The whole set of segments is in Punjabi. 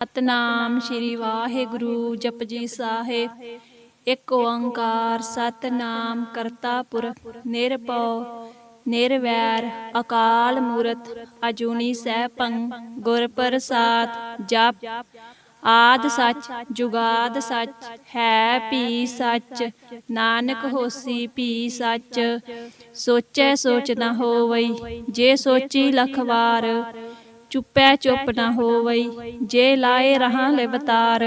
ਸਤਨਾਮ ਸ਼੍ਰੀ ਵਾਹਿਗੁਰੂ ਜਪਜੀ ਸਾਹਿਬ। ਇੱਕ ਓੰਕਾਰ ਸਤਨਾਮ ਕਰਤਾ ਪੁਰਖ ਨਿਰਭਉ ਨਿਰਵੈਰ ਅਕਾਲ ਮੂਰਤ ਅਜੂਨੀ ਸੈਭੰ ਗੁਰ ਪ੍ਰਸਾਦਿ। ਜਪ ਆਦਿ ਸੱਚ ਜੁਗਾਦ ਸੱਚ ਹੈ ਭੀ ਸੱਚ, ਨਾਨਕ ਹੋਸੀ ਭੀ ਸੱਚ। ਸੋਚੈ ਸੋਚ ਨ ਹੋਵਈ, ਜੇ ਸੋਚੀ ਲਖ ਵਾਰ। ਚੁੱਪੈ ਚੁੱਪ ਨਾ ਹੋਵਈ, ਜੇ ਲਾਏ ਰਹਾਂ ਲਿਵਤਾਰ।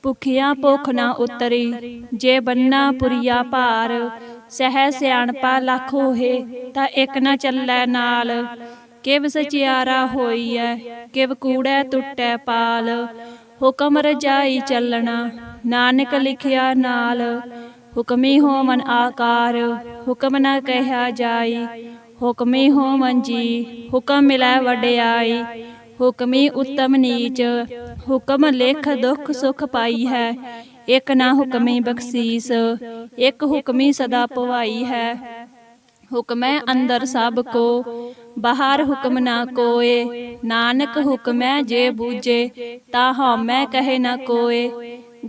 ਭੁਖਿਆ ਭੁੱਖ ਨਾ ਉਤਰੀ, ਜੇ ਬੰਨਾ ਪੁਰੀਆ ਭਾਰ। ਸਹਿ ਸਿਆਣਪਾ ਲੱਖ ਹੋਏ, ਤਾਂ ਇੱਕ ਨਾ ਚੱਲੈ ਨਾਲ। ਕਿਵ ਸਚਿਆਰਾ ਹੋਈਐ, ਕਿਵ ਕੂੜੈ ਟੁੱਟੈ ਪਾਲ। ਹੁਕਮ ਰਜਾਈ ਚੱਲਣਾ, ਨਾਨਕ ਲਿਖਿਆ ਨਾਲ। ਹੁਕਮੀ ਹੋਵਨ ਆਕਾਰ, ਹੁਕਮ ਨਾ ਕਹਿਆ ਜਾਈ। ਹੁਕਮੀ ਹੋਵਨ ਜੀ, ਹੁਕਮ ਮਿਲੈ ਵਡਿਆਈ। ਹੁਕਮੀ ਉੱਤਮ ਨੀਚ, ਹੁਕਮ ਲਿਖ ਦੁਖ ਸੁਖ ਪਾਈ ਹੈ। ਇੱਕ ਨਾ ਹੁਕਮੀ ਬਖਸ਼ੀਸ, ਇੱਕ ਹੁਕਮੀ ਸਦਾ ਭਵਾਈ ਹੈ। ਹੁਕਮੈ ਅੰਦਰ ਸਭ ਕੋ, ਬਾਹਰ ਹੁਕਮ ਨਾ ਕੋਏ। ਨਾਨਕ ਹੁਕਮੈ ਜੇ ਬੂਝੇ, ਤਾ ਹਉਮੈ ਕਹੇ ਨ ਕੋਏ।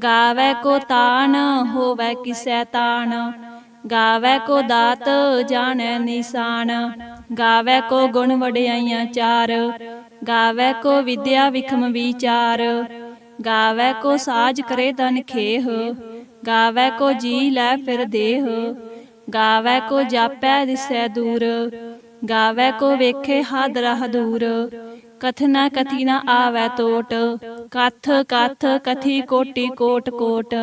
ਗਾਵੈ ਕੋ ਤਾਣ, ਹੋਵੈ ਕਿਸੈ ਤਾਣ। ਗਾਵੈ ਕੋ ਦਾਤ, ਜਾਣੈ ਨਿਸ਼ਾਨ। ਗਾਵੈ ਕੋ ਗੁਣ ਵਡਿਆਈਆਂ ਚਾਰ। ਗਾਵੈ ਕੋ ਵਿਦਿਆ ਵਿਖਮ ਵਿਚਾਰ। ਗਾਵੈ ਕੋ ਸਾਜ ਕਰੇ ਤਨ ਖੇਹ। ਗਾਵੈ ਕੋ ਜੀ ਲੈ ਫਿਰ ਦੇਹ। ਗਾਵੈ ਕੋ ਜਾਪੈ ਦਿਸੈ ਦੂਰ। ਗਾਵੈ ਕੋ ਵੇਖੇ ਹਾਦਰਾ ਹਦੂਰ। ਕਥਨਾ ਕਥੀ ਨ ਆਵੈ ਤੋਟ, ਕਥ ਕਥ ਕਥੀ ਕੋਟੀ ਕੋਟ ਕੋਟ।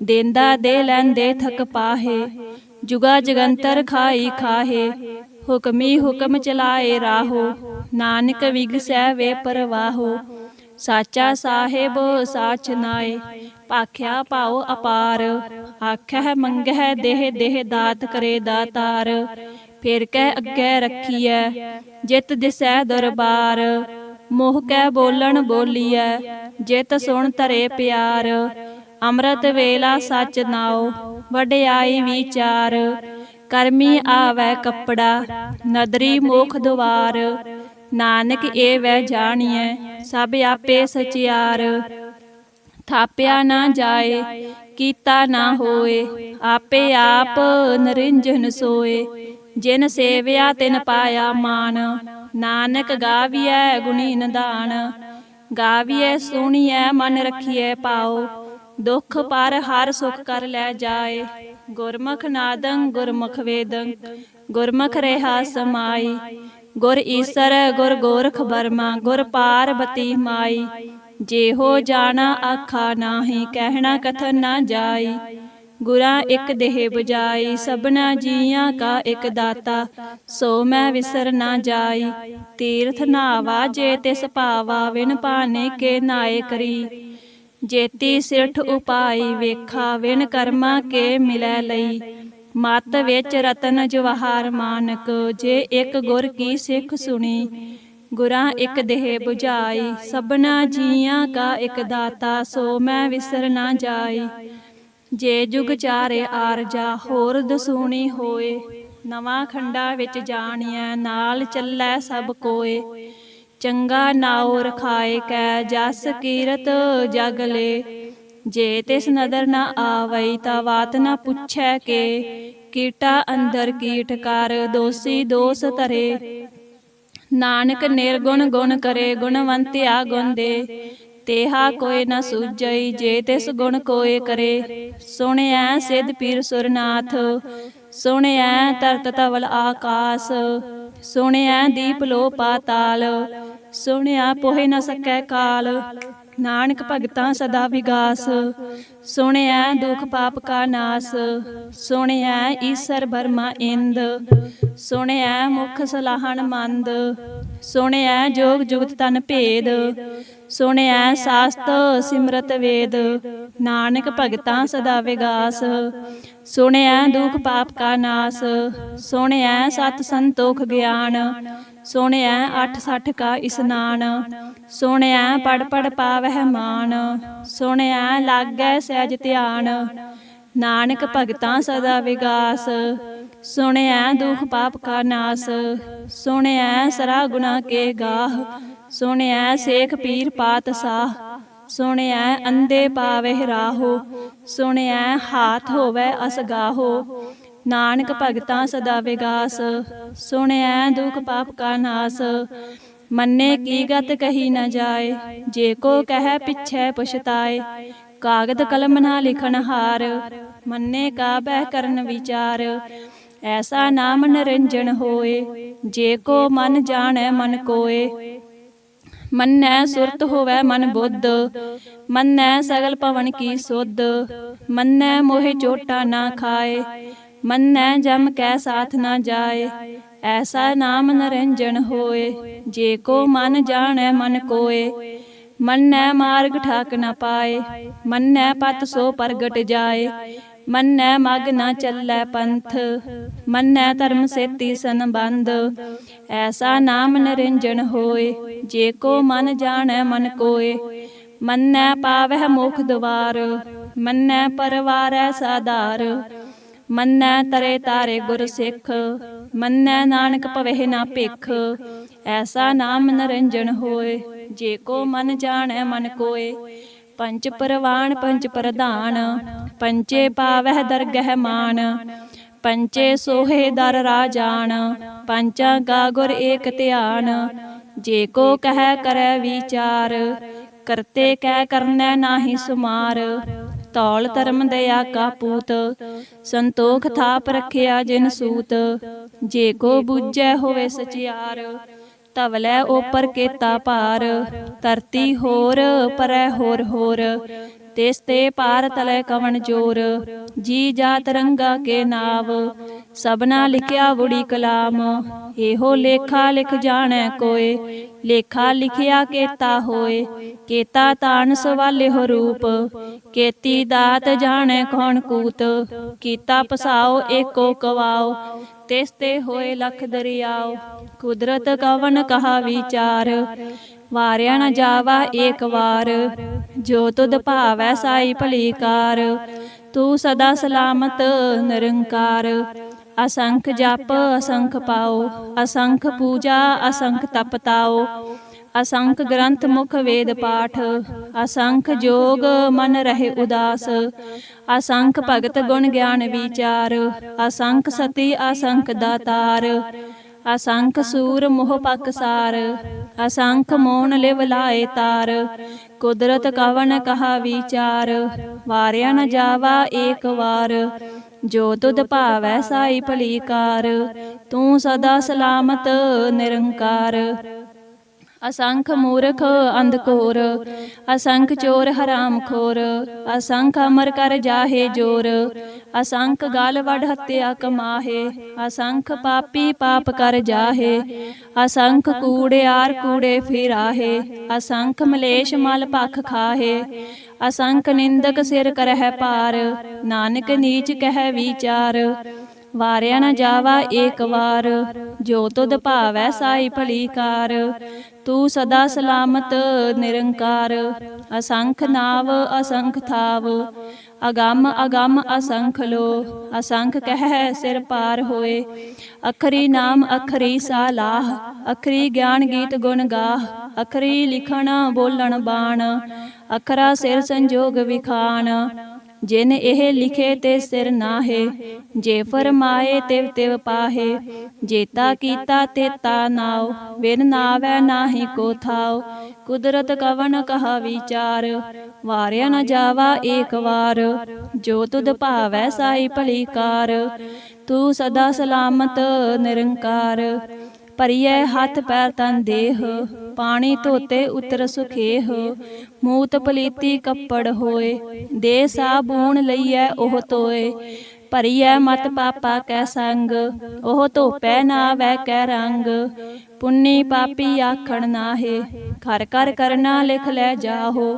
ਦੇਂਦਾ ਦੇ ਲੈਂਦੇ ਥਕ ਪਾਹੇ, ਜੁਗਾ ਜਗੰਤਰ ਖਾਈ ਖਾਹੇ। ਹੁਕਮੀ ਹੁਕਮ ਚਲਾਏ ਰਾਹੋ, ਨਾਨਕ ਵਿਗਸੈ ਵੇ ਪਰਵਾਹੋ। ਸਾਚਾ ਸਾਹਿਬ ਸਾਚ ਨਾਏ, ਭਾਖਿਆ ਭਾਉ ਅਪਾਰ। ਆਖਹਿ ਮੰਗਹਿ ਦੇਹ ਦੇਹ ਦਾਤ ਕਰੇ ਦਾਤਾਰ। ਫਿਰ ਕਹਿ ਅੱਗੇ ਰੱਖੀਐ, ਜਿਤ ਦਿਸੈ ਦਰਬਾਰ। ਮੋਹ ਕੈ ਬੋਲਣ ਬੋਲੀਐ, ਜਿਤ ਸੁਣ ਧਰੇ ਪਿਆਰ। ਅੰਮ੍ਰਿਤ ਵੇਲਾ ਸਚ ਨਾਉ, ਵਡਿਆਈ ਵਿਚਾਰ। ਕਰਮੀ ਆਵੈ ਕੱਪੜਾ, ਨਦਰੀ ਮੋਖ ਦੁਆਰ। ਨਾਨਕ ਏਵੈ ਜਾਣੀਐ, ਸਭ ਆਪੇ ਸਚਿਆਰ। ਥਾਪਿਆ ਨਾ ਜਾਏ, ਕੀਤਾ ਨਾ ਹੋਏ, ਆਪੇ ਆਪ ਨਿਰੰਜਨ ਸੋਏ। ਜਿਨ ਸੇਵਿਆ ਤਿਨ ਪਾਇਆ ਮਾਨ, ਨਾਨਕ ਗਾਵੀਐ ਗੁਣੀ ਨਿਧਾਨ। ਗਾਵੀਐ ਸੁਣੀਐ ਮਨ ਰਖੀਐ ਭਾਉ, ਦੁਖ ਪਰ ਹਰ ਸੁਖ ਕਰ ਲੈ ਜਾਏ। ਗੁਰਮੁਖ ਨਾਦੰ ਗੁਰਮੁਖ ਵੇਦੰ, ਗੁਰਮੁਖ ਰਿਹਾ ਸਮਾਈ। ਗੁਰ ਈਸਰ ਗੁਰ ਗੋਰਖ ਬਰਮਾ, ਗੁਰ ਪਾਰਬਤੀ ਮਾਈ। ਜਿਹੋ ਜਾਣਾ ਆਖਾ ਨਾਹੀ, ਕਹਿਣਾ ਕਥਨ ਨਾ ਜਾਈ। ਗੁਰਾਂ ਇੱਕ ਦੇਹ ਬੁਝਾਈ, ਸਭਨਾ ਜੀਆਂ ਕਾ ਇੱਕ ਦਾਤਾ। ਸੋ ਮੈਂ ਵਿਸਰ ਨਾ ਜਾਈ। ਤੀਰਥ ਨਾਵਾ ਜੇ ਤਿਸ ਭਾਵਾ, ਵਿਣ ਭਾਣੇ ਕੇ ਨਾਏ ਕਰੀ। ਜੇਤੀ ਸਿਰਠ ਉਪਾਈ ਵੇਖਾ, ਵਿਣ ਕਰਮਾ ਕੇ ਮਿਲੈ ਲਈ। ਮਤ ਵਿੱਚ ਰਤਨ ਜਵਾਹਰ ਮਾਨਕ, ਜੇ ਇੱਕ ਗੁਰ ਕੀ ਸਿੱਖ ਸੁਣੀ। ਗੁਰਾਂ ਇੱਕ ਦੇਹ ਬੁਝਾਈ, ਸਭਨਾ ਜੀਆਂ ਕਾ ਇੱਕ ਦਾਤਾ। ਸੋ ਮੈਂ ਵਿਸਰ ਨਾ ਜਾਈ। ਜੇ ਜੁਗ ਚਾਰੇ ਆਰਜਾ, ਹੋਰ ਦਸੂਣੀ ਹੋਏ। ਨਵਾਂ ਖੰਡਾ ਵਿੱਚ ਜਾਣੀਐ, ਨਾਲ ਚੱਲੈ ਸਭ ਕੋਏ। ਚੰਗਾ ਨਾਉ ਰਖਾਏ ਕੈ, ਜਸ ਕੀਰਤ ਜਗ ਲੇ। ਜੇ ਤਿਸ ਨਦਰ ਨ ਆਵਈ, ਤਾ ਵਾਤ ਨ ਪੁੱਛੈ ਕੇ। ਕੀਟਾ ਅੰਦਰ ਕੀਟ ਕਰ, ਦੋਸੀ ਦੋਸ ਧਰੇ। ਨਾਨਕ ਨਿਰਗੁਣ ਗੁਣ ਕਰੇ, ਗੁਣਵੰਤਿਆ ਗੁਣ ਦੇ। ਤੇਹਾ ਕੋਇ ਨ ਸੂਝਈ, ਜੇ ਤਿਸ ਗੁਣ ਕੋਇ ਕਰੇ। ਸੁਣਿਐ ਸਿੱਧ ਪੀਰ ਸੁਰਨਾਥ, ਸੁਣਿਐ ਧਰਤ ਧਵਲ ਆਕਾਸ। ਸੁਣਿਐ ਦੀਪ ਲੋ ਪਾਤਾਲ, ਸੁਣਿਆ ਪੋਹਿ ਨ ਸਕੈ ਕਾਲ। ਨਾਨਕ ਭਗਤਾਂ ਸਦਾ ਵਿਗਾਸ, ਸੁਣਿਐ ਦੁਖ ਪਾਪ ਕਾ ਨਾਸ। ਸੁਣਿਐ ਈਸਰ ਬਰਮਾ ਇੰਦ, ਸੁਣਿਐ ਮੁਖ ਸਲਾਹਣ ਮੰਦ। ਸੁਣਿਐ ਜੋਗ ਜੁਗਤ ਤਨ ਭੇਦ, ਸੁਣਿਐ ਸਾਸਤ ਸਿਮਰਤ ਵੇਦ। ਨਾਨਕ ਭਗਤਾਂ ਸਦਾ ਵਿਗਾਸ, ਸੁਣਿਐ ਦੁਖ ਪਾਪ ਕਾ ਨਾਸ। ਸੁਣਿਐ ਸਤ ਸੰਤੋਖ ਗਿਆਨ, ਸੁਣਿਐ 68 ਕਾ ਇਸਨਾਨ। ਸੁਣਿਐ ਪੜ ਪੜ ਪਾਵਹਿ ਮਾਨ, ਸੁਣਿਐ ਲਾਗੈ ਸਹਿਜ ਧਿਆਨ। ਨਾਨਕ ਭਗਤਾਂ ਸਦਾ ਵਿਗਾਸ, ਸੁਣਿਐ ਦੁਖ ਪਾਪ ਕਾ ਨਾਸ। ਸੁਣਿਐ ਸਰਾ ਗੁਨਾ ਕੇ ਗਾਹ, ਸੁਣਿਐ ਸੇਖ ਪੀਰ ਪਾਤਸ਼ਾਹ, ਸੁਣਿਐ ਅੰਧੇ ਪਾਵਹਿ ਰਾਹੋ, ਸੁਣਿਐ ਹਾਥ ਹੋਵੈ ਅਸਗਾਹੋ, ਨਾਨਕ ਭਗਤਾਂ ਸਦਾ ਵਿਗਾਸ, ਸੁਣਿਐ ਦੁਖ ਪਾਪ ਕਾ ਨਾਸ, ਮੰਨੇ ਕੀ ਗਤ ਕਹੀ ਨ ਜਾਏ, ਜੇ ਕੋ ਕਹਿ ਪਿਛੈ ਪਛਤਾਏ, ਕਾਗਦ ਕਲਮ ਨਾ ਲਿਖਣ ਹਾਰ, ਮੰਨੇ ਕਾ ਬਹਿ ਕਰਨ ਵਿਚਾਰ, ਐਸਾ ਨਾਮ ਨਿਰੰਜਨ ਹੋਏ, ਜੇ ਕੋ ਮਨ ਜਾਣੈ ਮਨ ਕੋਏ, ਮੰਨੈ ਸੁਰਤ ਹੋਵੈ ਮਨ ਬੁੱਧ, ਮੰਨੈ ਸਗਲ ਪਵਨ ਕੀ ਸੁਧ, ਮੰਨੈ ਮੋਹਿ ਚੋਟਾ ਨਾ ਖਾਏ, ਮੰਨੈ ਜਮ ਕੈ ਸਾਥ ਨਾ ਜਾਏ, ਐਸਾ ਨਾਮ ਨਿਰੰਜਨ ਹੋਏ, ਜੇ ਕੋ ਮਨ ਜਾਣੈ ਮਨ ਕੋਏ, ਮੰਨੈ ਮਾਰਗ ਠਾਕ ਨ ਪਾਏ, ਮੰਨੈ ਪਤ ਸੋ ਪ੍ਰਗਟ ਜਾਏ, ਮੰਨੈ ਮਗ ਨ ਚੱਲੈ ਪੰਥ, ਮੰਨੈ ਧਰਮ ਸੇਤੀ ਸੰਬੰਧ, ਐਸਾ ਨਾਮ ਨਿਰੰਜਨ ਹੋਏ, ਜੇ ਕੋ ਮਨ ਜਾਣੈ ਮਨ ਕੋਏ, ਮੰਨੈ ਪਾਵਹਿ ਮੁਖ ਦੁਆਰ, ਮੰਨੈ ਪਰਵਾਰੈ ਸਾਧਾਰ, ਮੰਨੈ ਤਰੇ ਤਾਰੇ ਗੁਰ ਸਿੱਖ, ਮੰਨੈ ਨਾਨਕ ਭਵਹਿ ਨਾ ਭਿਖ, ਐਸਾ ਨਾਮ ਨਿਰੰਜਨ ਹੋਏ, ਜੇ ਕੋ ਮਨ ਜਾਣੈ ਮਨ ਕੋਏ, ਪੰਚ ਪਰਵਾਣ ਪੰਚ ਪ੍ਰਧਾਨ, ਪੰਚੇ ਪਾਵਹਿ ਦਰਗਹਿ ਮਾਨ, ਪੰਚੇ ਸੋਹੇ ਦਰ ਰਾਜਾਨ, ਪੰਚਾਂ ਕਾ ਗੁਰ ਏਕ ਧਿਆਨ, ਜੇ ਕੋ ਕਹਿ ਕਰੈ ਵਿਚਾਰ, ਕਰਤੇ ਕੈ ਕਰਨੈ ਨਾਹੀ ਸੁਮਾਰ, ਧੌਲ ਧਰਮ ਦਇਆ ਕਾ ਪੂਤ, ਸੰਤੋਖ ਥਾਪ ਰਖਿਆ ਜਿਨ ਸੂਤ, ਜੇ ਕੋ ਬੁੱਝੈ ਹੋਵੇ ਸਚਿਆਰ, ਧਵਲੈ ਓਪਰ ਕੇਤਾ ਭਾਰ, ਧਰਤੀ ਹੋਰ ਪਰੈ ਹੋਰ ਹੋਰ, ਤਿਸ ਤੇ ਪਾਰ ਤਲੈ ਕਵਣ ਜੋਰ, ਜੀ ਜਾਤ ਰੰਗਾ ਕੇ ਨਾਵ, ਸਭਨਾ ਲਿਖਿਆ ਵੁੜੀ ਕਲਾਮ, ਇਹੋ ਲੇਖਾ ਲਿਖ ਜਾਣੈ ਕੋਏ, ਲੇਖਾ ਲਿਖਿਆ ਕੇਤਾ ਹੋਏ, ਕੇਤਾ ਤਾਣ ਸਵਾਲਿਹੁ ਰੂਪ, ਕੇਤੀ ਦਾਤ ਜਾਣੈ ਕੌਣ ਕੂਤ, ਕੀਤਾ ਪਸਾਓ ਏਕੋ ਕਵਾਓ, ਤਿਸ ਤੇ ਹੋਏ ਲਖ ਦਰਿਆਓ, ਕੁਦਰਤ ਕਵਨ ਕਹਾ ਵਿਚਾਰ, ਵਾਰਿਆ ਨ ਜਾਵਾ ਏਕ ਵਾਰ, ਜੋ ਤੁਧ ਭਾਵੈ ਸਾਈ ਭਲੀ ਕਾਰ, ਤੂੰ ਸਦਾ ਸਲਾਮਤ ਨਿਰੰਕਾਰ, ਅਸੰਖ ਜਪ ਅਸੰਖ ਪਾਓ, ਅਸੰਖ ਪੂਜਾ ਅਸੰਖ ਤਪ ਤਾਓ, ਅਸੰਖ ਗ੍ਰੰਥ ਮੁਖ ਵੇਦ ਪਾਠ, ਅਸੰਖ ਜੋਗ ਮਨ ਰਹੇ ਉਦਾਸ, ਅਸੰਖ ਭਗਤ ਗੁਣ ਗਿਆਨ ਵਿਚਾਰ, ਅਸੰਖ ਸਤੀ ਅਸੰਖ ਦਾਤਾਰ, ਅਸੰਖ ਸੂਰ ਮੋਹ ਪਕਸਾਰ, ਅਸੰਖ ਮੋਨ ਲਿਵ ਲਾਏ ਤਾਰ, ਕੁਦਰਤ ਕਵਨ ਕਹਾ ਵਿਚਾਰ, ਵਾਰਿਆ ਨ ਜਾਵਾ ਏਕ ਵਾਰ, ਜੋ ਤੁਧ ਭਾਵੈ ਸਾਈ ਭਲੀ ਕਾਰ, ਤੂੰ ਸਦਾ ਸਲਾਮਤ ਨਿਰੰਕਾਰ, ਅਸੰਖ ਮੂਰਖ ਅੰਧਕੋਰ, ਅਸੰਖ ਚੋਰ ਹਰਾਮ ਖੋਰ, ਅਸੰਖ ਅਮਰ ਕਰ ਜਾਹੇ ਜੋਰ, ਅਸੰਖ ਗਲ ਵਡ ਹੱਤਿਆ ਕਮਾਹੇ, ਅਸੰਖ ਪਾਪੀ ਪਾਪ ਕਰ ਜਾਹੇ, ਅਸੰਖ ਕੂੜਿਆਰ ਕੂੜੇ ਫਿਰਾਹੇ, ਅਸੰਖ ਮਲੇਸ਼ ਮਲ ਭਖ ਖਾਹੇ, ਅਸੰਖ ਨਿੰਦਕ ਸਿਰ ਕਰਹਿ ਭਾਰ, ਨਾਨਕ ਨੀਚ ਕਹਿ ਵਿਚਾਰ, ਵਾਰਿਆ ਨ ਜਾਵਾ ਏਕ ਵਾਰ, ਜੋ ਤੁਧ ਭਾਵੈ ਸਾਈ ਭਲੀ ਕਾਰ, ਤੂੰ ਸਦਾ ਸਲਾਮਤ ਨਿਰੰਕਾਰ, ਅਸੰਖ ਨਾਵ ਅਸੰਖ ਥਾਵ, ਅਗੰਮ ਅਗੰਮ ਅਸੰਖ ਲੋ, ਅਸੰਖ ਕਹਿ ਸਿਰ ਪਾਰ ਹੋਏ, ਅਖਰੀ ਨਾਮ ਅਖਰੀ ਸਾਲਾਹ, ਅਖਰੀ ਗਿਆਨ ਗੀਤ ਗੁਣ ਗਾਹ, ਅਖਰੀ ਲਿਖਣ ਬੋਲਣ ਬਾਣ, ਅਖਰਾ ਸਿਰ ਸੰਜੋਗ ਵਿਖਾਣ, ਜਿਨ ਇਹ ਲਿਖੇ ਤੇ ਸਿਰ ਨਾਹੇ, ਜੇ ਫਰਮਾਏ ਤਿਵ ਤਿਵ ਪਾਹੇ, ਜੇਤਾ ਕੀਤਾ ਤੇਤਾ ਨਾਉ, ਬਿਨ ਨਾਵੈ ਨਾਹੀ ਕੋ ਥਾਉ, ਕੁਦਰਤ ਕਵਨ ਕਹਾ ਵਿਚਾਰ, ਵਾਰਿਆ ਨ ਜਾਵਾ ਏਕ ਵਾਰ, ਜੋ ਤੁਧ ਭਾਵੈ ਸਾਈ ਭਲੀ ਕਾਰ, ਤੂੰ ਸਦਾ ਸਲਾਮਤ ਨਿਰੰਕਾਰ, ਭਰੀਐ ਹੱਥ ਪੈਰ ਤਨ ਦੇਹ, ਪਾਣੀ ਧੋਤੇ ਉਤਰ ਸੁਖੇਹ, ਮੂਤ ਪਲੀਤੀ ਕੱਪੜ ਹੋਏ, ਦੇ ਸਾਬੂਣ ਲਈਐ ਉਹ ਧੋਏ, ਭਰੀਐ ਮਤ ਪਾਪਾ ਕੈ ਸੰਗ, ਉਹ ਧੋਪੈ ਨਾਵੈ ਕੈ ਰੰਗ, ਪੁੰਨੀ ਪਾਪੀ ਆਖਣ ਨਾਹੇ, ਖਰ ਕਰ ਕਰਨਾ ਲਿਖ ਲੈ ਜਾਹੋ,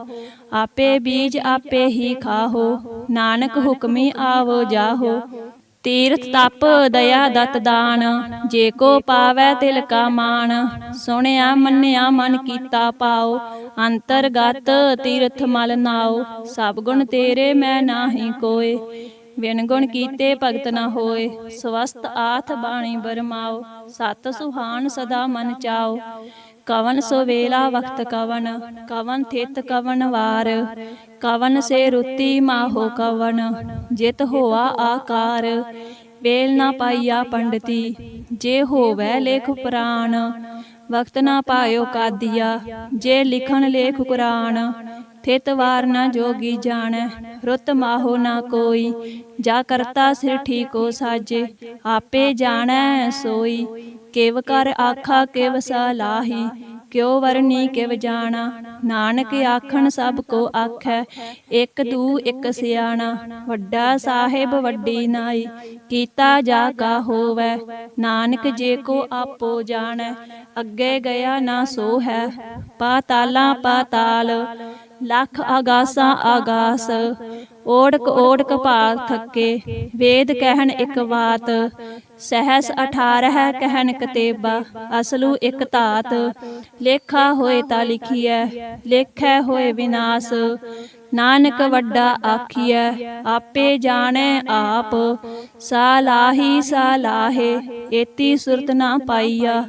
ਆਪੇ ਬੀਜ ਆਪੇ ਹੀ ਖਾਹੋ, ਨਾਨਕ ਹੁਕਮੀ ਆਵੋ ਜਾਹੋ, ਤੀਰਥ ਤਪ ਦਇਆ ਦਤ ਦਾਨ, ਜੇ ਕੋ ਪਾਵੈ ਤਿਲ ਕਾ ਮਾਣ, ਸੁਣਿਆ ਮੰਨਿਆ ਮਨ ਕੀਤਾ ਪਾਓ, ਅੰਤਰਗਤ ਤੀਰਥ ਮਲ ਨਾਓ, ਸਭ ਗੁਣ ਤੇਰੇ ਮੈਂ ਨਾਹੀ ਕੋਏ, ਬਿਨ ਗੁਣ ਕੀਤੇ ਭਗਤ ਨ ਹੋਏ, ਸਵਸਤ ਆਥ ਬਾਣੀ ਬਰਮਾਓ, ਸਤ ਸੁਹਾਨ ਸਦਾ ਮਨ ਚਾਓ, ਕਵਨ ਸੋ ਵੇਲਾ ਵਖਤ ਕਵਨ, ਕਵਨ ਥਿਤ ਕਵਨ ਵਾਰ, ਕਵਨ ਸੇ ਰੁੱਤੀ ਮਾਹੋ ਕਵਨ, ਜਿਤ ਹੋਆ ਆਕਾਰ, ਵੇਲ ਨਾ ਪਾਈਆ ਪੰਡਤੀ, ਜੇ ਹੋਵੈ ਲੇਖ ਪੁਰਾਣ, ਵਕਤ ਨਾ ਪਾਇਓ ਕਾਦੀਆ, ਜੇ ਲਿਖਣ ਲੇਖ ਕੁਰਾਨ, ਥਿਤ ਵਾਰ ਨਾ ਜੋਗੀ ਜਾਣੈ, ਰੁੱਤ ਮਾਹੋ ਨਾ ਕੋਈ, ਜਾ ਕਰਤਾ ਸਿਰ ਠੀਕੋ ਸਾਜੇ, ਆਪੇ ਜਾਣੈ ਸੋਈ, ਕਿਵ ਕਰ ਆਖਾ ਕਿਵ ਸਲਾਹੀ, ਕਿਉ ਵਰਨੀ ਕਿਵ ਜਾਣਾ, ਨਾਨਕ ਆਖਣ ਸਭ ਕੋ ਆਖੈ, ਇਕ ਦੂ ਇਕ ਸਿਆਣਾ, ਵੱਡਾ ਸਾਹਿਬ ਵੱਡੀ ਨਾਈ, ਕੀਤਾ ਜਾ ਕਾ ਹੋਵੈ, ਨਾਨਕ ਜੇ ਕੋ ਆਪੋ ਜਾਣੈ, ਅੱਗੇ ਗਿਆ ਨਾ ਸੋ ਹੈ, ਪਾਤਾਲਾਂ ਪਾਤਾਲ, ਲੱਖ ਆਗਾਸਾਂ ਆਗਾਸ, ਓੜਕ ਓੜਕ ਭਾਗ ਥੱਕੇ, ਵੇਦ ਕਹਿਣ ਇਕ ਬਾਤ, ਸਹਿਸ 18 ਕਹਿਣ ਕਤੇਬਾ, ਅਸਲੂ ਇਕ ਧਾਤ, ਲੇਖਾ ਹੋਏ ਤਾ ਲਿਖੀਐ, ਲੇਖੈ ਹੋਏ ਵਿਨਾਸ਼, ਨਾਨਕ ਵੱਡਾ ਆਖੀਐ, ਆਪੇ ਜਾਣੈ ਆਪ, ਸਾਲਾਹੀ ਸਾਲਾਹੇ, ਏਤੀ ਸੁਰਤ ਨਾ ਪਾਈਆ,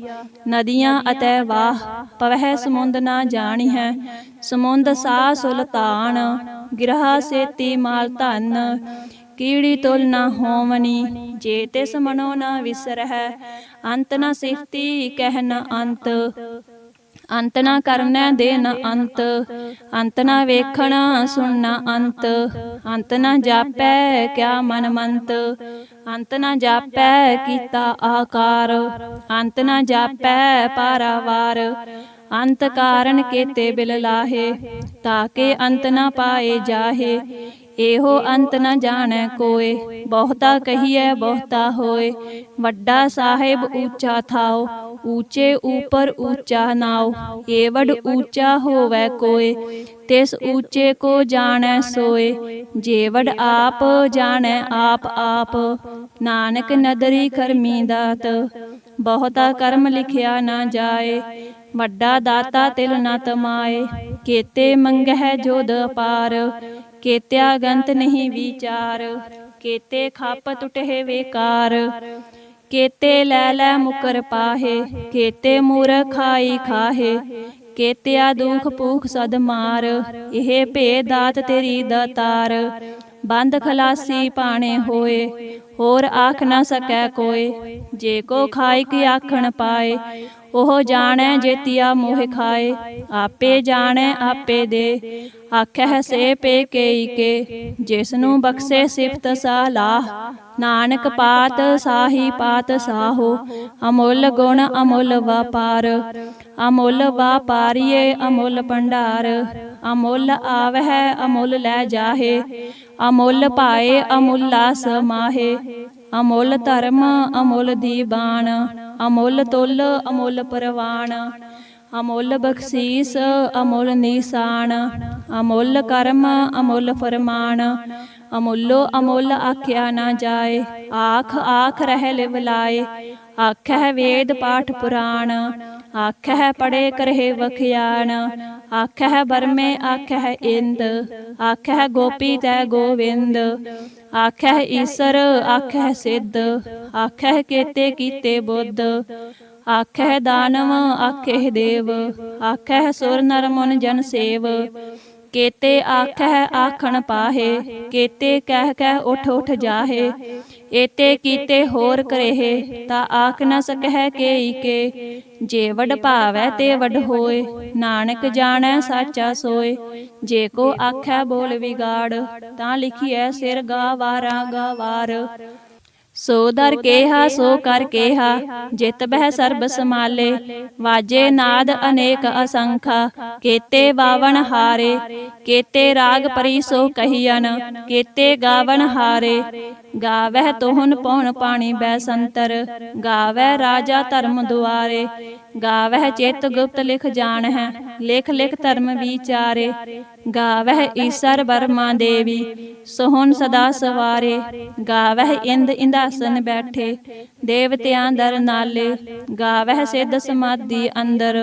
ਨਦੀਆਂ ਅਤੇ ਵਾਹ, ਪਵਹਿ ਸਮੁੰਦ ਨਾ ਜਾਣੀਐ, ਸਮੁੰਦ ਸਾ ਸੁਲਤਾਨ, ਗਿਰਹਾ ਸੇਤੀ ਮਾਲ ਧਨ, ਕੀੜੀ ਤੁਲ ਨਾ ਹੋਵਨੀ, ਜੇ ਤਿਸ ਮਨੋ ਨਾ ਵਿਸਰਹਿ, ਅੰਤ ਨ ਸਿਫਤੀ ਕਹਿ ਨ ਅੰਤ, ਅੰਤ ਨਾ ਕਰਨੈ ਦੇ ਨ ਅੰਤ, ਅੰਤ ਨਾ ਵੇਖਣ ਸੁਣ ਨ ਅੰਤ, ਅੰਤ ਨਾ ਜਾਪੈ ਕਿਆ ਮਨ ਮੰਤ, ਅੰਤ ਨਾ ਜਾਪੈ ਕੀਤਾ ਆਕਾਰ, ਅੰਤ ਨਾ ਜਾਪੈ ਪਾਰਾਵਾਰ, ਅੰਤ ਕਾਰਨ ਕੇਤੇ ਬਿਲ ਲਾਹੇ, ਤਾਕੇ ਅੰਤ ਨਾ ਪਾਏ ਜਾਹੇ, ਇਹੋ ਅੰਤ ਨ ਜਾਣੈ ਕੋਇ, ਬਹੁਤਾ ਕਹੀਐ ਬਹੁਤਾ ਹੋਏ, ਵੱਡਾ ਸਾਹਿਬ ਊਚਾ ਥਾਉ, ਊਚੇ ਊਪਰ ਊਚਾ ਨਾਉ, ਏਵਡ ਊਚਾ ਹੋਵੈ ਕੋਇ, ਤਿਸ ਊਚੇ ਕੋ ਜਾਣੈ ਸੋਏ, ਜੇਵਡ ਆਪ ਜਾਣੈ ਆਪ ਆਪ, ਨਾਨਕ ਨਦਰੀ ਕਰਮੀ ਦਾਤ, ਬਹੁਤਾ ਕਰਮ ਲਿਖਿਆ ਨਾ ਜਾਏ, ਵੱਡਾ ਦਾਤਾ ਤਿਲ ਨ ਤਮਾਏ, ਕੇਤੇ ਮੰਗਹਿ ਜੋਦ ਅਪਾਰ, ਕੇਤਿਆ ਗੰਤ ਨਹੀਂ ਵਿਚਾਰ, ਕੇਤੇ ਖੱਪ ਟੁਟਹਿ ਵੇਕਾਰ, ਕੇਤੇ ਲੈ ਲੈ ਮੁਕਰ ਪਾਹੇ, ਕੇਤੇ ਮੂਰਖ ਖਾਈ ਖਾਹੇ, ਕੇਤਿਆ ਦੁਖ ਭੂਖ ਸਦ ਮਾਰ, ਇਹ ਭੇ ਦਾਤ ਤੇਰੀ ਦਾਤਾਰ, ਬੰਦ ਖਲਾਸੀ ਪਾਣੇ ਹੋਏ, ਹੋਰ ਆਖ ਨਾ ਸਕੈ ਕੋਇ, ਜੇ ਕੋ ਖਾਇਕ ਆਖਣ ਪਾਏ, ਉਹ ਜਾਣੈ ਜੇਤੀਆ ਮੋਹਿ ਖਾਏ, ਆਪੇ ਜਾਣੈ ਆਪੇ ਦੇ, ਆਖਹਿ ਸੇ ਪੇ ਕੇਈ ਕੇ, ਜਿਸਨੂੰ ਬਖਸ਼ੇ ਸਿਫਤ ਸਲਾਹ, ਨਾਨਕ ਪਾਤ ਸਾਹੀ ਪਾਤ ਸਾਹੋ, ਅਮੁੱਲ ਗੁਣ ਅਮੁੱਲ ਵਪਾਰ, ਅਮੁੱਲ ਵਾਪਾਰੀਏ ਅਮੁੱਲ ਭੰਡਾਰ, ਅਮੁੱਲ ਆਵਹਿ ਅਮੁੱਲ ਲੈ ਜਾਹੇ, ਅਮੁੱਲ ਪਾਏ ਅਮੁੱਲਾ ਸਮਾਹੇ, ਅਮੁੱਲ ਧਰਮ ਅਮੁੱਲ ਦੀਬਾਨ, ਅਮੁੱਲ ਤੁਲ ਅਮੁੱਲ ਪਰਵਾਨ, ਅਮੁੱਲ ਬਖਸ਼ੀਸ ਅਮੁੱਲ ਨਿਸ਼ਾਨ, ਅਮੁੱਲ ਕਰਮ ਅਮੁੱਲ ਫਰਮਾਨ, ਅਮੁੱਲੋ ਅਮੁੱਲ ਆਖਿਆ ਨਾ ਜਾਏ, ਆਖ ਆਖ ਰਹਿ ਲਿਵ ਲਾਏ, ਆਖਹਿ ਵੇਦ ਪਾਠ ਪੁਰਾਣ, ਆਖਹਿ ਪੜੇ ਕਰਹਿ ਵਖਿਆਣ, ਆਖਹਿ ਬਰਮੇ ਆਖਹਿ ਇੰਦ, ਆਖਹਿ ਗੋਪੀ ਤੈ ਗੋਵਿੰਦ, ਆਖਹਿ ਈਸਰ ਆਖਹਿ ਸਿੱਧ, ਆਖਹਿ ਕੇਤੇ ਕੀਤੇ ਬੁੱਧ, ਆਖਹਿ ਦਾਨਵ ਆਖਹਿ ਦੇਵ, ਆਖਹਿ ਸੁਰ ਨਰ ਮੁਨ ਜਨ ਸੇਵ, ਕੇਤੇ ਆਖਹਿ ਆਖਣ ਪਾਹੇ, ਕੇਤੇ ਕਹਿ ਕਹਿ ਉਠ ਉਠ ਜਾਹੇ, ਏਤੇ ਕੀਤੇ ਹੋਰ ਕਰਹਿ, ਤਾ ਆਖ ਨ ਸਕਹਿ ਕੇਈ ਕੇ, ਜੇ ਵਡ ਭਾਵੈ ਤੇ ਵਡ ਹੋਏ, ਨਾਨਕ ਜਾਣੈ ਸਾਚਾ ਸੋਏ, ਜੇ ਕੋ ਆਖੈ ਬੋਲ ਵਿਗਾੜ, ਤਾਂ ਲਿਖੀਐ ਸਿਰ ਗਾਵਾਰਾ ਗਾਵਾਰ, ਸੋ ਦਰ ਕੇਹਾ ਸੋ ਕਰ ਕੇਹਾ, ਜਿਤ ਬਹਿ ਸਰਬ ਸਮਾਲੇ, ਵਾਜੇ ਨਾਦ ਅਨੇਕ ਅਸੰਖਾ, ਕੇਤੇ ਬਾਵਨ ਹਾਰੇ, ਕੇਤੇ ਰਾਗ ਪਰੀ ਸੋ ਕਹੀਅਨ, ਕੇਤੇ ਗਾਵਨ ਹਾਰੇ, ਗਾਵਹਿ ਤੋਹਨ ਪਉਣ ਪਾਣੀ ਬੈ ਸੰਤਰ, ਗਾਵਹਿ ਰਾਜਾ ਧਰਮ ਦੁਆਰੇ, ਗਾਵਹਿ ਚਿਤ ਗੁਪਤ ਲਿਖ ਜਾਣਹਿ, ਲਿਖ ਲਿਖ ਧਰਮ ਵਿਚਾਰੇ, ਗਾਵਹਿ ਈਸਰ ਬਰਮਾ ਦੇਵੀ, ਸੋਹਣ ਸਦਾ ਸਵਾਰੇ, ਗਾਵਹਿ ਇੰਦ ਇੰਦਾਸਨ ਬੈਠੇ, ਦੇਵਤਿਆਂ ਦਰ ਨਾਲੇ, ਗਾਵਹਿ ਸਿੱਧ ਸਮਾਧੀ ਅੰਦਰ,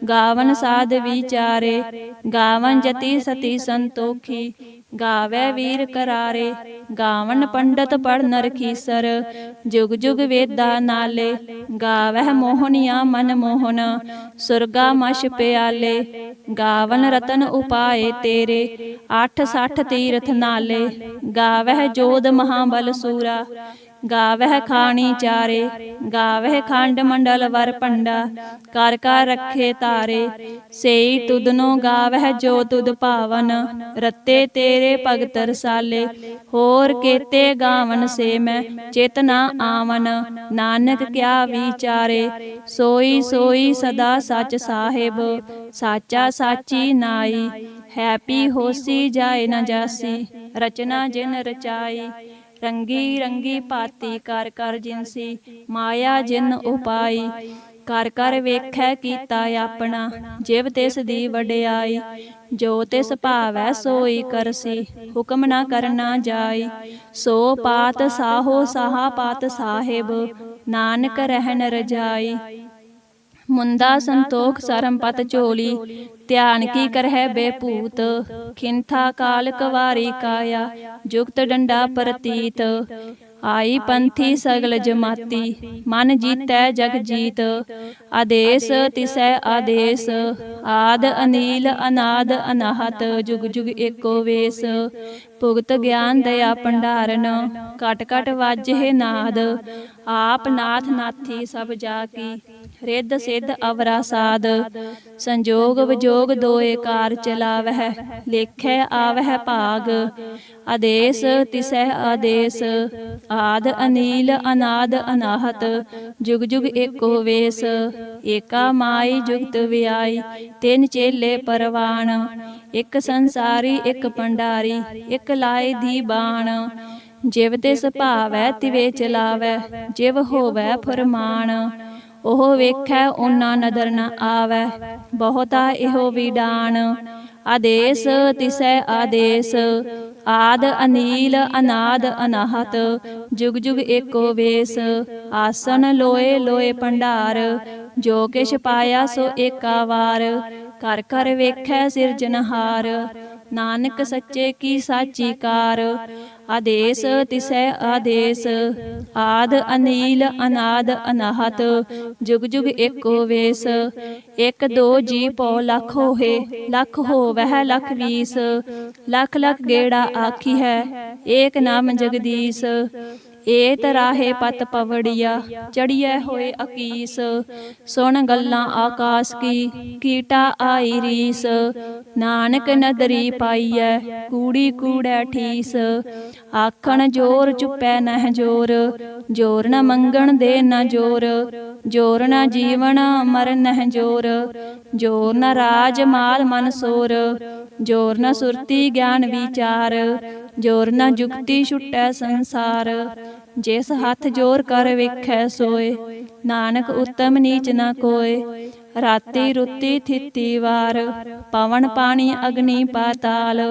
ਗਾਵਨ ਸਾਧ ਵਿਚਾਰੇ, ਗਾਵਨ ਜਤੀ ਸਤੀ ਸੰਤੋਖੀ, ਗਾਵੈ ਵੀਰ ਕਰਾਰੇ। ਗਾਵਨ ਪੰਡਤ ਪੜ੍ਹ ਨਰਖੀਸਰ। ਜੁਗ ਜੁਗ ਵੇਦਾ ਨਾਲੇ। ਗਾਵਹਿ ਮੋਹਨੀਆ ਮਨ ਮੋਹਨ। ਸੁਰਗਾ ਮਛ ਪਿਆਲੇ। ਗਾਵਨ ਰਤਨ ਉਪਾਏ ਤੇਰੇ। 68 ਤੀਰਥ ਨਾਲੇ। ਗਾਵਹਿ ਜੋਧ ਮਹਾਬਲ ਸੂਰਾ। ਗਾਵਹਿ ਖਾਣੀ ਚਾਰੇ। ਗਾਵਹਿ ਖੰਡ ਮੰਡਲ ਵਰ ਪੰਡਾ। ਕਰ ਕਰ ਰੱਖੇ ਤਾਰੇ। ਸੇਈ ਤੁਧਨੋ ਗਾਵਹਿ ਜੋ ਤੁਧ ਭਾਵਨ। ਰਤੇ ਤੇਰੇ ਭਗਤ ਰਸਾਲੇ। ਹੋਰ ਕੇਤੇ ਗਾਵਨ ਸੇ ਮੈਂ ਚਿਤ ਨਾ ਆਵਨ। ਨਾਨਕ ਕਿਆ ਵਿਚਾਰੇ। ਸੋਈ ਸੋਈ ਸਦਾ ਸਚ ਸਾਹਿਬ। ਸਾਚਾ ਸਾਚੀ ਨਾਈ। ਹੈਪੀ ਹੋਸੀ ਜਾਏ ਨਾ ਜਾਸੀ। ਰਚਨਾ ਜਿਨ ਰਚਾਈ। ਰੰਗੀ ਰੰਗੀ ਭਾਤੀ ਕਰ ਕਰ ਜਿਨਸੀ। ਮਾਇਆ ਜਿਨ ਉਪਾਈ। ਕਰ ਕਰ ਵੇਖੈ ਕੀਤਾ ਆਪਣਾ। ਜਿਵ ਤਿਸ ਦੀ ਵਡਿਆਈ। ਜੋ ਤਿਸ ਭਾਵੈ ਸੋਈ ਕਰਸੀ। ਹੁਕਮ ਨਾ ਕਰਨਾ ਜਾਈ। ਸੋ ਪਾਤ ਸਾਹੋ ਸਾਹਾ ਪਾਤ ਸਾਹਿਬ। ਨਾਨਕ ਰਹਿਣ ਰਜਾਈ। ਮੁੰਦਾ ਸੰਤੋਖ ਸਰਮ ਪਤ ਝੋਲੀ। ਧਿਆਨ ਕੀ ਕਰਹਿ ਬੇਭੂਤ। ਖਿੰਥਾ ਕਾਲ ਕਵਾਰੀ ਕਾਇਆ। ਜੁਗਤ ਡੰਡਾ ਪ੍ਰਤੀਤ। ਆਈ ਪੰਥੀ ਸਗਲ ਜਮਾਤੀ। ਮਨ ਜੀਤੈ ਜਗ ਜੀਤ। ਆਦੇਸ ਤਿਸੈ ਆਦੇਸ। ਆਦ ਅਨੀਲ ਅਨਾਦ ਅਨਾਹਤ। ਜੁਗ ਜੁਗ ਏਕੋ ਵੇਸ। ਭੁਗਤ ਗਿਆਨ ਦਇਆ ਭੰਡਾਰਨ। ਘਟ ਘਟ ਵਾਜਹਿ ਨਾਦ। ਆਪ ਨਾਥ ਨਾਥੀ ਸਭ ਜਾ ਕੀ। ਰਿੱਧ ਸਿੱਧ ਅਵਰਾ ਸਾਧ। ਸੰਜੋਗ ਵਿਜੋਗ ਦੋਏ ਕਾਰ ਚਲਾਵਹਿ। ਲੇਖੈ ਆਵਹਿ ਭਾਗ। ਆਦੇਸ ਤਿਸੈ ਆਦੇਸ। ਆਦ ਅਨੀਲ ਅਨਾਦ ਅਨਾਹਤ। ਜੁਗ ਜੁਗ ਏਕੋ ਵੇਸ। ਏਕਾ ਮਾਈ ਜੁਗਤ ਵਿਆਈ। ਤਿੰਨ ਚੇਲੇ ਪਰਵਾਨ। ਇੱਕ ਸੰਸਾਰੀ ਇੱਕ ਭੰਡਾਰੀ। ਇੱਕ ਲਾਏ ਦੀ ਬਾਣ। ਜਿਵ ਤਿਸ ਭਾਵੈ ਤਿਵੇ ਚਲਾਵੈ। ਜਿਵ ਹੋਵੈ ਫੁਰਮਾਨ। ਉਹ ਵੇਖੈ ਓਨਾ ਨਦਰ ਨ ਆਵੈ। ਬਹੁਤਾ ਇਹੋ ਵਿਡਾਣ। ਆਦੇਸ ਤਿਸੈ ਆਦੇਸ। ਆਦ ਅਨੀਲ ਅਨਾਦ ਅਨਾਹਤ। ਜੁਗ ਜੁਗ ਏਕੋ ਵੇਸ। ਆਸਣ ਲੋਏ ਲੋਏ ਭੰਡਾਰ। ਜੋ ਕਿਛ ਪਾਇਆ ਸੋ ਏਕਾ ਵਾਰ। ਕਰ ਕਰ ਵੇਖੈ ਸਿਰਜਨਹਾਰ। ਨਾਨਕ ਸੱਚੇ ਕੀ ਸਾਚੀ ਕਾਰ। ਆਦੇਸ ਤਿਸੈ ਆਦੇਸ। ਆਦ ਅਨੀਲ ਅਨਾਦ ਅਨਾਹਤ। ਜੁਗ ਜੁਗ ਏਕੋ ਵੇਸ। ਇੱਕ ਦੋ ਜੀ ਪਉ ਲੱਖ ਹੋਏ। ਲੱਖ ਹੋਵਹਿ ਲੱਖ ਵੀਸ। ਲੱਖ ਲੱਖ ਗੇੜਾ ਆਖੀ ਹੈ। ਏਕ ਨਾਮ ਜਗਦੀਸ਼। ਏਤ ਰਾਹੇ ਪਤ ਪਵੜੀਆ। ਚੜੀਐ ਹੋਏ ਅਕੀਸ। ਸੁਣ ਗੱਲਾਂ ਆਕਾਸ ਕੀ। ਕੀਟਾ ਆਈ ਰੀਸ। ਨਾਨਕ ਨਦਰੀ ਪਾਈਐ। ਕੂੜੀ ਕੂੜੈ ਠੀਸ। ਆਖਣ ਜੋਰ ਚੁੱਪੈ ਨਹਿ ਜੋਰ। ਜੋਰ ਨ ਮੰਗਣ ਦੇ ਨ ਜੋਰ। ਜੋਰ ਨ ਜੀਵਨ ਮਰਨ ਨਹਿ ਜੋਰ। ਜੋਰ ਨ ਰਾਜ ਮਾਲ ਮਨ ਸੋਰ। ਜੋਰ ਨ ਸੁਰਤੀ ਗਿਆਨ ਵਿਚਾਰ। ਜੋਰ ਨ ਜੁਗਤੀ ਛੁਟੈ ਸੰਸਾਰ। ਜਿਸ ਹੱਥ ਜੋਰ ਕਰ ਵੇਖੈ ਸੋਏ। ਨਾਨਕ ਉਤਮ ਨੀਚ ਨ ਕੋਏ। ਰਾਤੀ ਰੁੱਤੀ ਥਿਤੀ ਵਾਰ। ਪਵਨ ਪਾਣੀ ਅਗਨੀ ਪਾਤਾਲ।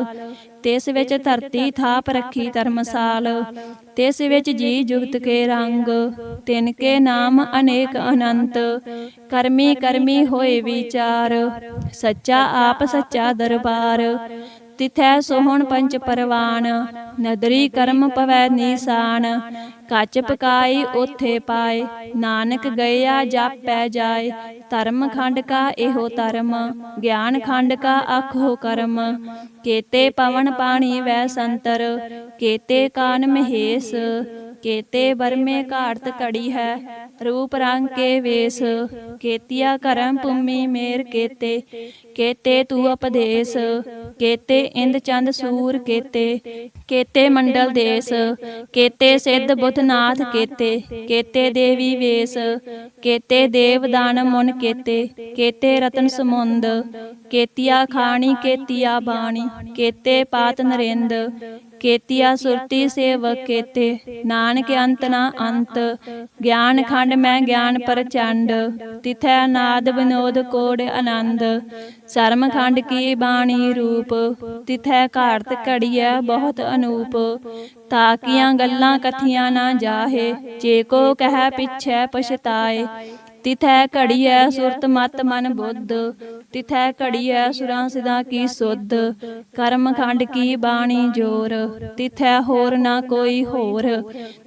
ਤਿਸ ਵਿੱਚ ਧਰਤੀ ਥਾਪ ਰੱਖੀ ਧਰਮਸਾਲ। ਤਿਸ ਵਿੱਚ ਜੀ ਜੁਗਤ ਕੇ ਰੰਗ। ਤਿਨ ਕੇ ਨਾਮ ਅਨੇਕ ਅਨੰਤ। ਕਰਮੀ ਕਰਮੀ ਹੋਏ ਵਿਚਾਰ। ਸੱਚਾ ਆਪ ਸੱਚਾ ਦਰਬਾਰ। ਤਿਥੈ ਸੋਹਣ ਪੰਚ ਪਰਵਾਨ। ਨਦਰੀ ਕਰਮ ਪਵੈ ਨੀਸਾਨ। ਕੱਚ ਪਕਾਈ ਓਥੇ ਪਾਏ। ਨਾਨਕ ਗਇਆ ਜਾਪੈ ਜਾਏ। ਧਰਮ ਖੰਡ ਕਾ ਇਹੋ ਧਰਮ। ਗਿਆਨ ਖੰਡ ਕਾ ਆਖੋ ਕਰਮ। ਕੇਤੇ ਪਵਨ ਪਾਣੀ ਵੈ ਸੰਤਰ। ਕੇਤੇ ਕਾਨ ਮਹੇਸ਼। ਕੇਤੇ ਬਰਮੇ ਘਾੜਤ ਘੜੀ ਹੈ। ਰੂਪ ਰੰਗ ਕੇ ਵੇਸ। ਕੇਤੀਆ ਕਰਮ ਭੂਮੀ ਮੇਰ ਕੇਤੇ। ਕੇਤੇ ਤੂ ਉਪਦੇਸ। ਕੇਤੇ ਇੰਦ ਚੰਦ ਸੂਰ ਕੇਤੇ। ਕੇਤੇ ਮੰਡਲ ਦੇਸ। ਕੇਤੇ ਸਿੱਧ ਬੁੱਧ ਨਾਥ ਕੇਤੇ। ਕੇਤੇ ਦੇਵੀ ਵੇਸ। ਕੇਤੇ ਦੇਵ ਦਾਨ ਮੁਨ ਕੇਤੇ। ਕੇਤੇ ਰਤਨ ਸਮੁੰਦ। ਕੇਤੀਆ ਖਾਣੀ ਕੇਤੀਆ ਬਾਣੀ। ਕੇਤੇ ਪਾਤ ਨਰਿੰਦ। ਕੇਤੀਆ ਸੁਰਤੀ ਸੇਵਕ ਕੇਤੇ। ਨਾਨਕ ਅੰਤ ਨਾ ਅੰਤ। ਗਿਆਨ ਖੰਡ ਮੈਂ ਗਿਆਨ ਪ੍ਰਚੰਡ। ਤਿਥੈ ਨਾਦ ਵਿਨੋਦ ਕੋੜ ਆਨੰਦ। ਸਰਮ ਖੰਡ ਕੀ ਬਾਣੀ ਰੂਪ। ਤਿਥੈ ਘਾੜਤ ਘੜੀਐ ਬਹੁਤ ਅਨੂਪ। ਤਾਕੀਆਂ ਗੱਲਾਂ ਕਥੀਆਂ ਨਾ ਜਾਹੇ। ਜੇ ਕੋ ਕਹਿ ਪਿਛੈ ਪਛਤਾਏ। तिथै घड़ियै सुरत मत मन बुद्ध, तिथै घड़ियै सुरां सिद्धां की सुध। कर्म खंड की बाणी जोर, तिथै होर ना कोई होर।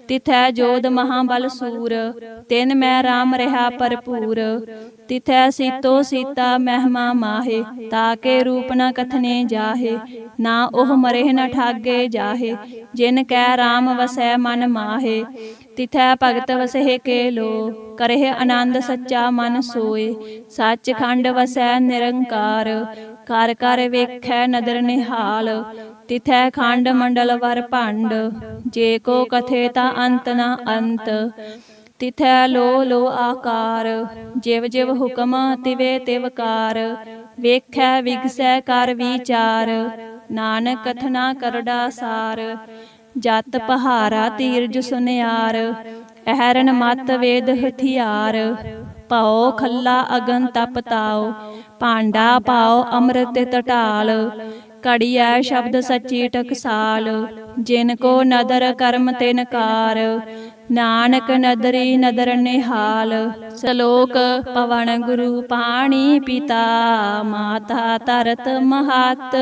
तिथै जोध महाबल सूर, तिन मैं राम रहा भरपूर। तिथै सीतो सीता महिमा माहे, ताके रूप न कथने जाहे। ना ओह मरे न ठागे जाहे, जिन कै राम वसै मन माहे। तिथै भगत वसहे के लो, करह आनंद सच्चा मन सोए। सचखंड वसै निरंकार, कर कर वेखै नदर निहाल। तिथै खंड मंडल वर भंड, जे को कथे ता अंत न अंत। तिथै लो लो आकार, जिव जिव हुकम तिवे तिव कार। वेखै विगसै कर विचार, नानक कथना करड़ा सार। जत पहारा धीरज सुनियार, अहरन मत वेद हथियार। भौ खल्ला अगन तप ताओ, भांडा पाओ अमृत ढाल। घड़ियै शब्द सच्ची टकसाल, जिनको नदर कर्म तिन कार। नानक नदरी नदर निहाल, सलोक पवन गुरु पाणी पिता। माता तरत महत,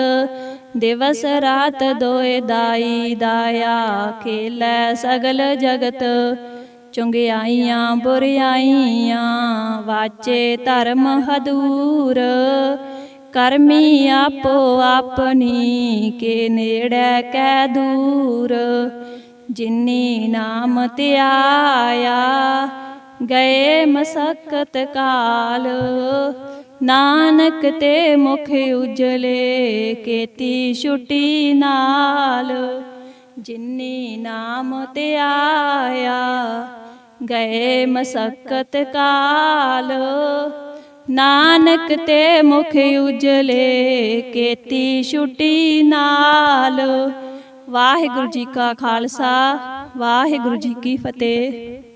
दिवस रात दोए दाई दाया। खेलै सगल जगत, चुंगियाइयां बुरियाइयां। वाचे धर्म हदूर, करमी आपो आपनी। के नेड़ै कै दूर, जिनी नाम ध्याया। गए मसकत काल, नानक ते मुख उजले। केती छुटी नाल, जिनी नाम ध्याया। गए मसकत काल, नानक ते मुख उजले। केती छुटी नाल। वाहिगुरु जी का खालसा, वाहिगुरु जी की फतेह।